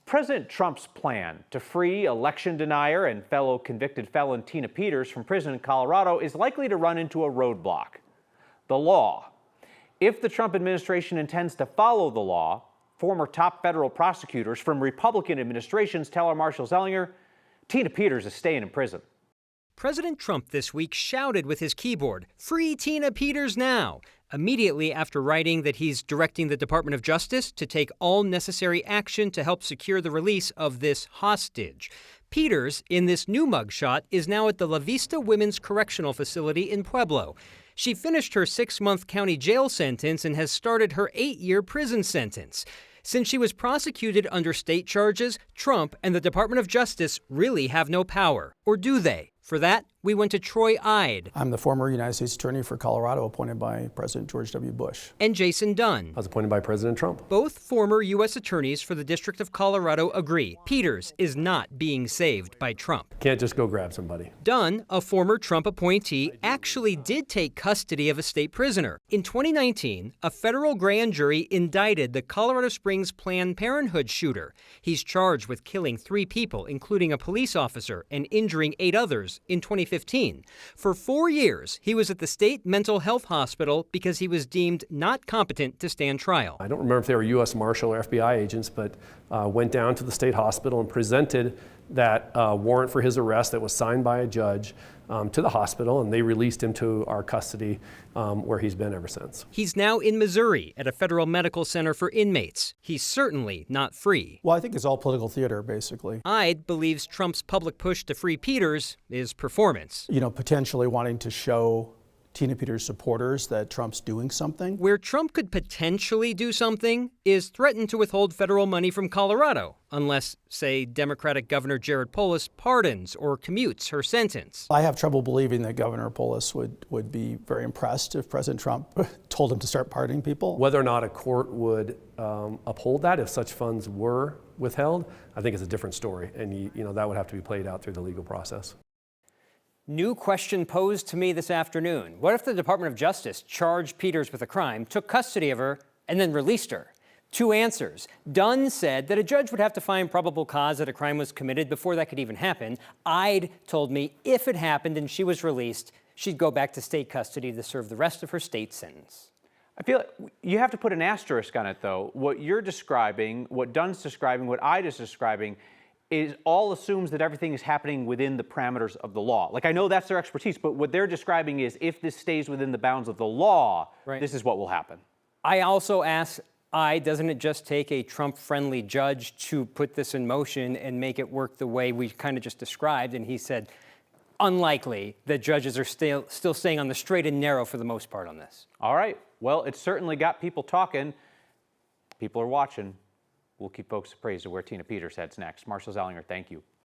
President Trump's plan to free election denier and fellow convicted felon Tina Peters from prison in Colorado is likely to run into a roadblock: the law. If the Trump administration intends to follow the law, former top federal prosecutors from Republican administrations tell our Marshall Zellinger Tina Peters is staying in prison. President Trump this week shouted with his keyboard, "Free Tina Peters now!" immediately after writing that he's directing the Department of Justice to take all necessary action to help secure the release of this hostage. Peters, in this new mugshot, is now at the La Vista Women's Correctional Facility in Pueblo. She finished her 6-month county jail sentence and has started her 8-year prison sentence. Since she was prosecuted under state charges, Trump and the Department of Justice really have no power. Or do they? For that, we went to Troy Ide. I'm the former United States Attorney for Colorado appointed by President George W. Bush. And Jason Dunn. I was appointed by President Trump. Both former U.S. attorneys for the District of Colorado agree Peters is not being saved by Trump. Can't just go grab somebody. Dunn, a former Trump appointee, actually did take custody of a state prisoner. In 2019, a federal grand jury indicted the Colorado Springs Planned Parenthood shooter. He's charged with killing 3 people, including a police officer, and injuring 8 others in 2015. For 4 years, he was at the state mental health hospital because he was deemed not competent to stand trial. I don't remember if they were U.S. Marshal or FBI agents, but went down to the state hospital and presented that warrant for his arrest that was signed by a judge to the hospital, and they released him to our custody, where he's been ever since. He's now in Missouri at a federal medical center for inmates. He's certainly not free. Well, I think it's all political theater, basically. Ide believes Trump's public push to free Peters is performance. Potentially wanting to show Tina Peters supporters that Trump's doing something. Where Trump could potentially do something is threaten to withhold federal money from Colorado, unless, say, Democratic Governor Jared Polis pardons or commutes her sentence. I have trouble believing that Governor Polis would be very impressed if President Trump told him to start pardoning people. Whether or not a court would uphold that if such funds were withheld, I think is a different story, and that would have to be played out through the legal process. New question posed to me this afternoon. What if the Department of Justice charged Peters with a crime, took custody of her, and then released her? 2 answers. Dunn said that a judge would have to find probable cause that a crime was committed before that could even happen. Ide told me if it happened and she was released, she'd go back to state custody to serve the rest of her state sentence. I feel like you have to put an asterisk on it, though. What you're describing, what Dunn's describing, what Ide is describing, is all assumes that everything is happening within the parameters of the law. Like, I know that's their expertise, but what they're describing is if this stays within the bounds of the law, right, this is what will happen. I also asked Ide, doesn't it just take a Trump-friendly judge to put this in motion and make it work the way we kind of just described? And he said, unlikely that judges are still staying on the straight and narrow for the most part on this. All right. Well, it's certainly got people talking. People are watching. We'll keep folks appraised of where Tina Peters heads next. Marshall Zellinger, thank you.